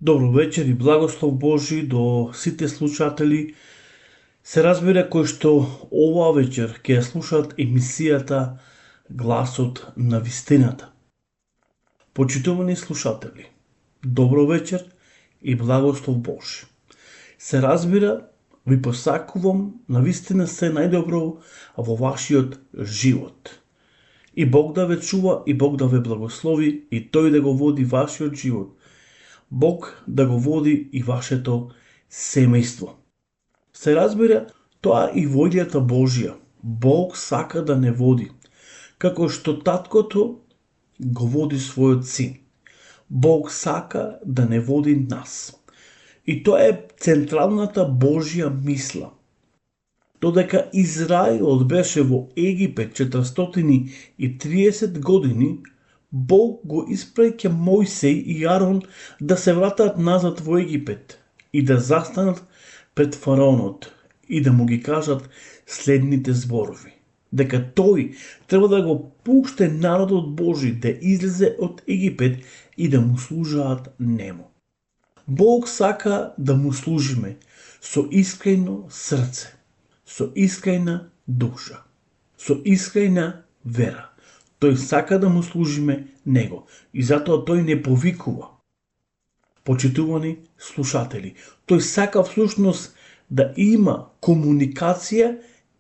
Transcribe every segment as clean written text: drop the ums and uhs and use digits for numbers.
Добро вечер и благослов Божи до сите слушатели. Се разбира кои што оваа вечер ќе ја слушаат емисијата Гласот на вистината. Почитувани слушатели, добро вечер и благослов Божи. Се разбира, ви посакувам на вистина се најдобро во вашиот живот. И Бог да ве чува, и Бог да ве благослови, и Тој да го води вашиот живот. Бог да го води и вашето семејство. Се разбира, тоа и волјата Божја. Бог сака да не води, како што таткото го води својот син. Бог сака да не води нас. И тоа е централната Божја мисла. Додека Израилот беше во Египет 430 години, Бог го испраќа Мојсей и Арон да се вратат назад во Египет и да застанат пред фараонот и да му ги кажат следните зборови. Дека тој треба да го пуште народот Божи да излезе од Египет и да му служаат нему. Бог сака да му служиме со искрено срце, со искрена душа, со искрена вера. Тој сака да му служиме него и затоа тој не повикува. Почитувани слушатели, тој сака всушност да има комуникација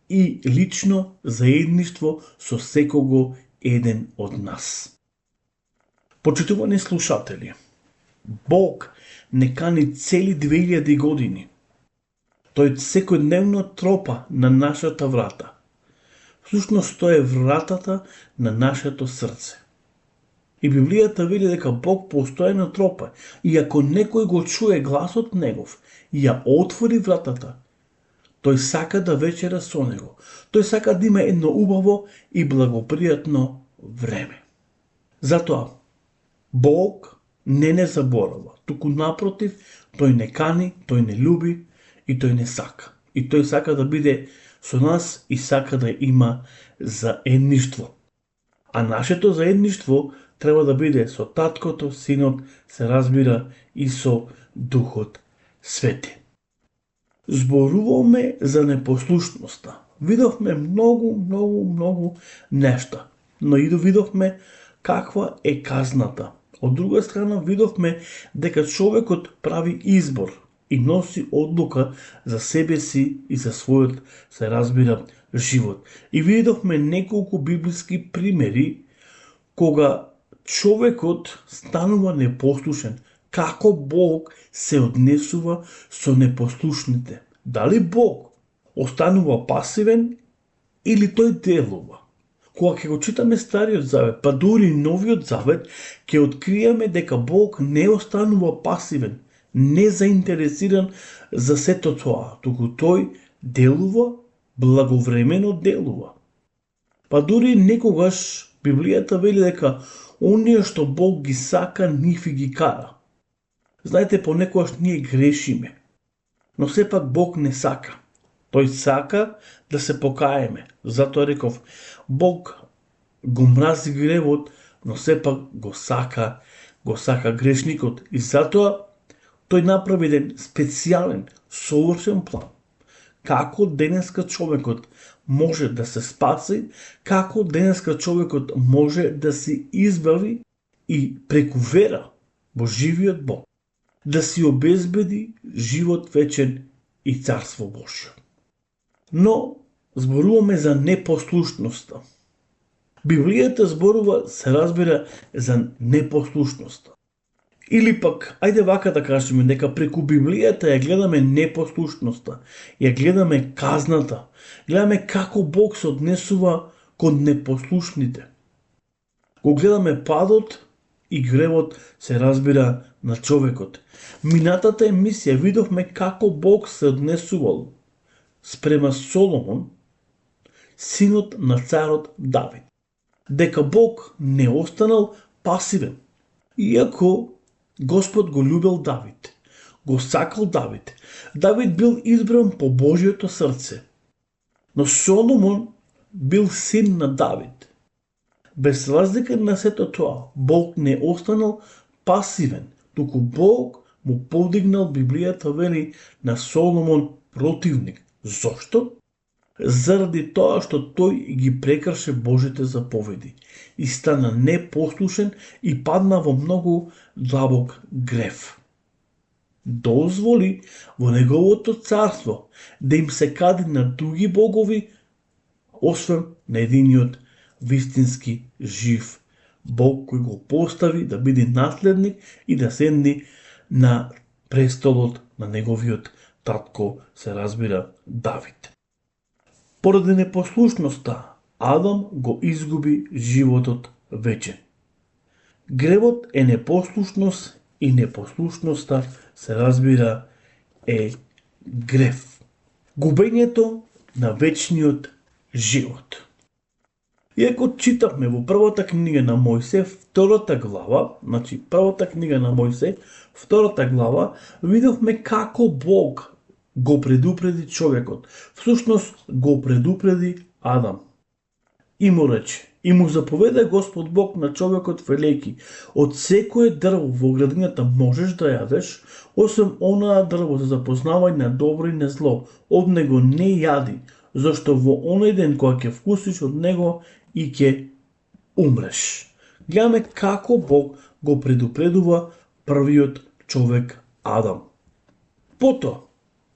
и лично заедништво со секого еден од нас. Почитувани слушатели, Бог не кани цели 2000 години. Тој секојдневно тропа на нашата врата. Всушност тоа е вратата на нашето срце. И Библијата вели дека Бог постојано тропа и ако некој го чуе гласот негов и ја отвори вратата, тој сака да вечера со него. Тој сака да има едно убаво и благопријатно време. Затоа Бог не заборава, туку напротив, тој не кани, тој не љуби и тој не сака. И тој сака да биде со нас и сака да има заедништво. А нашето заедништво треба да биде со Таткото, Синот, се разбира и со Духот Свети. Зборуваме за непослушноста. Видовме многу нешта, но и видовме каква е казната. Од друга страна видовме дека човекот прави избор и носи одлука за себе си и за својот, се разбира, живот. И видовме неколку библиски примери кога човекот станува непослушен, како Бог се однесува со непослушните. Дали Бог останува пасивен или тој делува? Кога ќе го читаме Стариот Завет, па дури Новиот Завет, ќе откриеме дека Бог не останува пасивен, не заинтересиран за сето тоа, туку тој делува, благовремено делува. Па дури некогаш Библијата вели дека оние што Бог ги сака, нив и ги кара. Знаете, понекогаш ние грешиме, но сепак Бог не сака. Тој сака да се покаеме. Затоа реков, Бог го мрази гревот, но сепак го сака грешникот. И затоа тој направи еден специјален, совршен план. Како денеска човекот може да се спаси, како денеска човекот може да се избави и преку вера во живиот Бог, да си обезбеди живот вечен и царство Божјо. Но зборуваме за непослушноста. Библијата зборува, се разбира, за непослушноста. Или пак, ајде вака да кажеме, дека преку Библијата ја гледаме непослушноста, ја гледаме казната, гледаме како Бог се однесува кон непослушните. Го гледаме падот и гревот, се разбира, на човекот. Минатата емисија видовме како Бог се однесувал спрема Соломон, синот на царот Давид. Дека Бог не останал пасивен, иако Господ го љубел Давид, го сакал Давид. Давид бил избран по Божјото срце. Но Соломон бил син на Давид. Без разлика на сето тоа, Бог не останал пасивен, туку Бог му повдигнал, Библијата вели, на Соломон противник. Зошто? Заради тоа што тој ги прекрше Божите заповеди и стана непослушен и падна во многу длабок грев. Дозволи во неговото царство да им се кади на други богови, освен на единиот вистински жив Бог кој го постави да биде наследник и да седни на престолот на неговиот татко, се разбира, Давид. Поради непослушноста, Адам го изгуби животот вечен. Гревот е непослушност и непослушноста, се разбира, е грев. Губењето на вечниот живот. Иако читавме во првата книга на Мојсе, втората глава, првата книга на Мојсе, втората глава, видовме како Бог го предупреди човекот. Всушност го предупреди Адам. И му рече, и му заповеда Господ Бог на човекот велејки: од секое дрво во градината можеш да јадеш, освен онаа дрво за запознавање на добро и на зло. Од него не јади, зашто во оној ден кога ќе вкусиш од него и ќе умреш. Гледаме како Бог го предупредува првиот човек Адам. Потоа,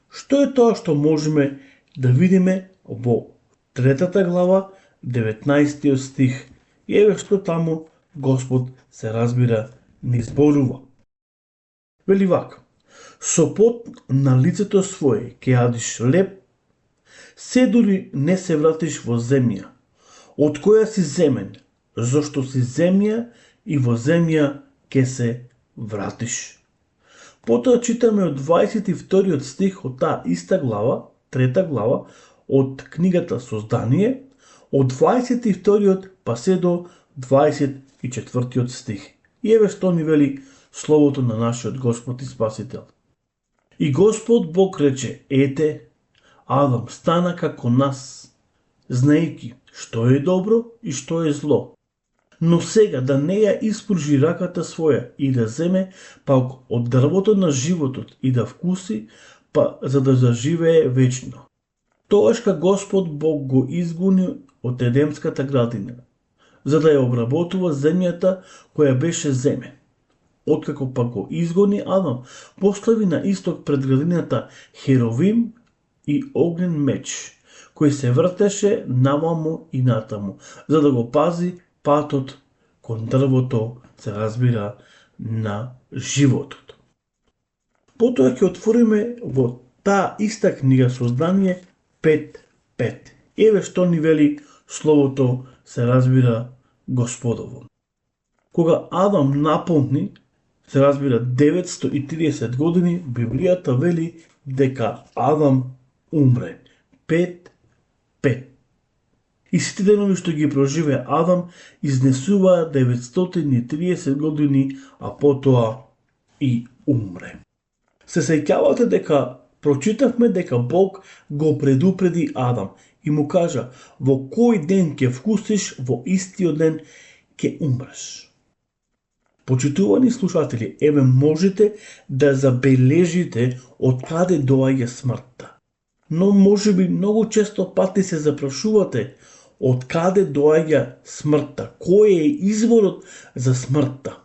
што е тоа што можеме да видиме во третата глава, 19 стих? И еве што таму Господ, се разбира, ни зборува. Вели вака: со пот на лицето свое ќе јадиш леп, се дури не се вратиш во земја, од која си земен, зашто си земја и во земја ќе се вратиш. Потоа читаме од 22 стих од таа иста глава, трета глава, од книгата Создание, од 22 па се до 24 стих. И еве што ни вели словото на нашиот Господ и Спасител. И Господ Бог рече: ете, Адам стана како нас, знаејќи што е добро и што е зло. Но сега да не ја испружи раката своја и да земе пак од дрвото на животот и да вкуси, па за да заживее вечно. Тогашка Господ Бог го изгони од Едемската градина, за да ја обработува земјата која беше земен. Откако пак го изгони Адам, постави на исток пред градината херовим и огнен меч, кој се вртеше наваму и натаму, за да го пази патот кон дрвото, се разбира, на животот. Потоа ќе отвориме во таа иста книга Создание 5.5. Еве што ни вели словото, се разбира, Господово. Кога Адам наполни, се разбира, 930 години, Библијата вели дека Адам умре. 5.5. И сите денови што ги проживе Адам изнесуваа 930 години, а потоа и умре. Се сеќавате дека прочитавме дека Бог го предупреди Адам и му кажа: во кој ден ќе вкусиш, во истиот ден ќе умреш. Почитувани слушатели, еве можете да забележите од каде доаѓа смртта. Но може би многу често пати се запрашувате од каде доаѓа смртта, кој е изворот за смртта.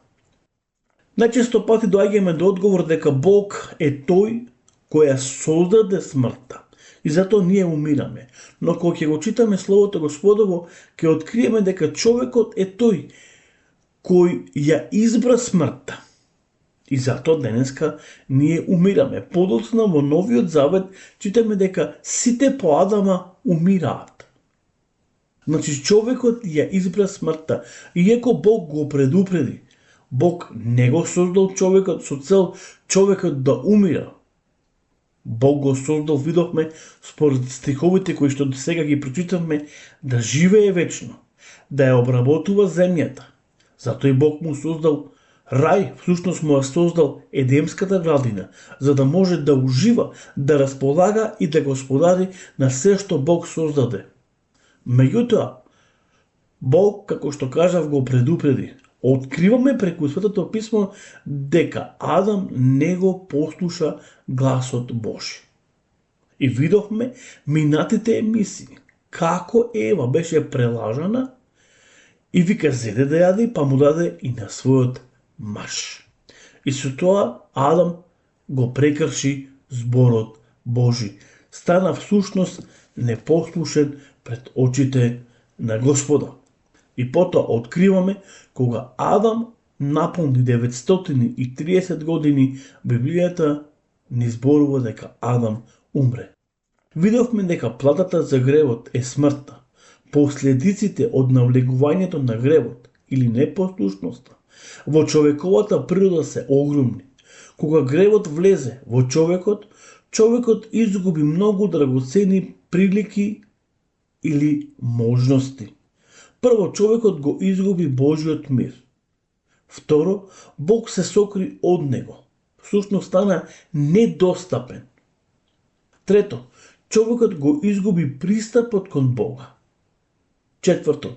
Најчесто пати доаѓаме до одговор дека Бог е тој кој ја создаде смртта и затоа ние умираме. Но кога ќе го читаме Словото Господово, ќе откриеме дека човекот е тој кој ја избра смртта. И затоа денеска ние умираме. Подоцна во Новиот Завет читаме дека сите по Адама умираат. Значи човекот ја избра смртта. Иако Бог го предупреди, Бог не го создал човекот со цел човекот да умира. Бог го создал, видовме, според стиховите кои што до сега ги прочитавме, да живее вечно, да ја обработува земјата. Затоа и Бог му создал рај, всушност му ја создал Едемската градина, за да може да ужива, да располага и да господари на се што Бог создаде. Меѓутоа, Бог, како што кажав, го предупреди: Откриваме преку Светото писмо дека Адам не го послуша гласот Божи. И видовме минатите емисии како Ева беше прелажана и вика зеде да јаде, па му даде и на својот маж. И со тоа Адам го прекрши зборот Божи. Стана всушност непослушен пред очите на Господа. И потоа откриваме кога Адам наполни 930 години, Библијата ни зборува дека Адам умре. Видовме дека платата за гревот е смртта. Последиците од навлегувањето на гревот или непослушноста во човековата природа се огромни. Кога гревот влезе во човекот, човекот изгуби многу драгоцени прилики или можности. Прво, човекот го изгуби Божиот мир. Второ, Бог се сокри од него. Всушност стана недостапен. Трето, човекот го изгуби пристапот кон Бога. Четврто,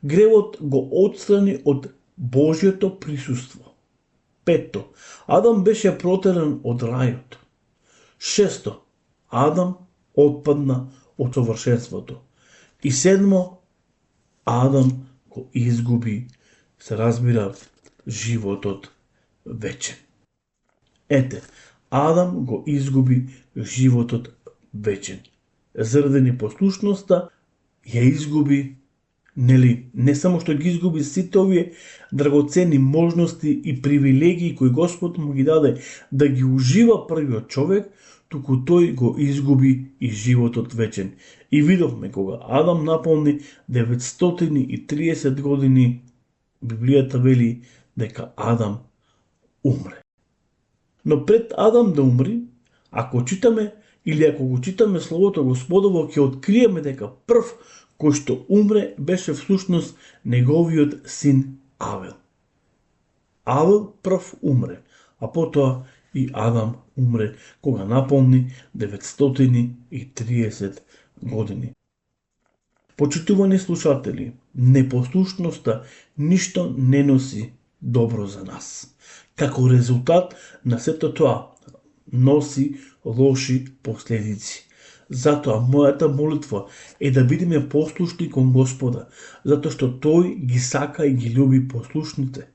гревот го отстрани од Божиото присуство. Петто, Адам беше протеран од рајот. Шесто, Адам отпадна од совршенството. И седмо, Адам го изгуби, се разбира, животот вечен. Ете, Адам го изгуби животот вечен. Заради непослушноста ја изгуби, не само што ги изгуби сите овие драгоценни можности и привилегии кои Господ му ги даде да ги ужива првиот човек, туку тој го изгуби и животот вечен. И видовме кога Адам наполни 930 години, Библијата вели дека Адам умре. Но пред Адам да умри, ако читаме или ако го читаме Словото Господово, ќе откриеме дека прв кој што умре беше всушност неговиот син Авел. Авел прв умре, а потоа и Адам умре кога наполни 930 години. Почитувани слушатели, непослушноста ништо не носи добро за нас. Како резултат на сето тоа носи лоши последици. Затоа мојата молитва е да бидеме послушни кон Господа, затоа што Тој ги сака и ги љуби послушните.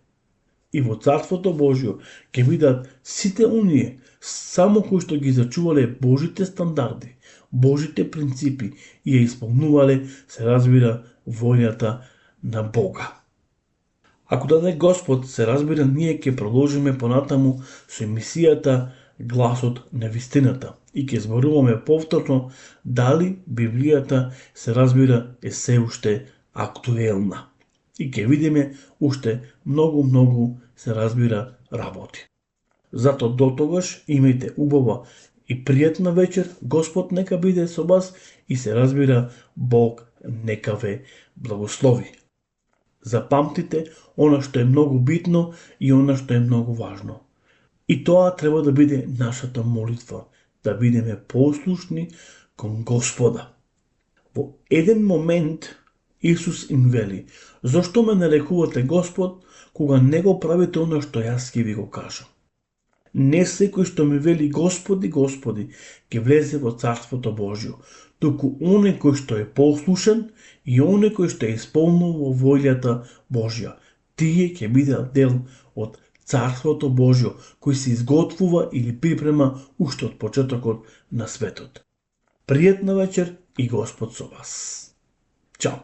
И во Царството Божјо ќе видат сите оние само кои што ги зачувале Божите стандарди, Божите принципи и ја исполнувале, се разбира, волјата на Бога. Ако даде Господ, се разбира, ние ќе продолжиме понатаму со емисијата Гласот на вистината и ќе зборуваме повторно дали Библијата, се разбира, е се уште актуелна. И ќе видиме уште многу, се разбира, работи. Зато до тогаш имајте убава и пријатна вечер, Господ нека биде со вас и се разбира, Бог нека ве благослови. Запамтите она што е многу битно и она што е многу важно. И тоа треба да биде нашата молитва, да бидеме послушни кон Господа. Во еден момент Исус им вели: зошто ме нарекувате Господ, кога не го правите оно што јас ќе ви го кажам? Не секој што ми вели Господи, Господи, ќе влезе во Царството Божјо, туку оној кој што е послушен и оној кој што е исполнува волјата Божја. Тие ќе бидат дел од Царството Божјо, кој се изготвува или припрема уште од почетокот на светот. Пријатна вечер и Господ со вас. Чао!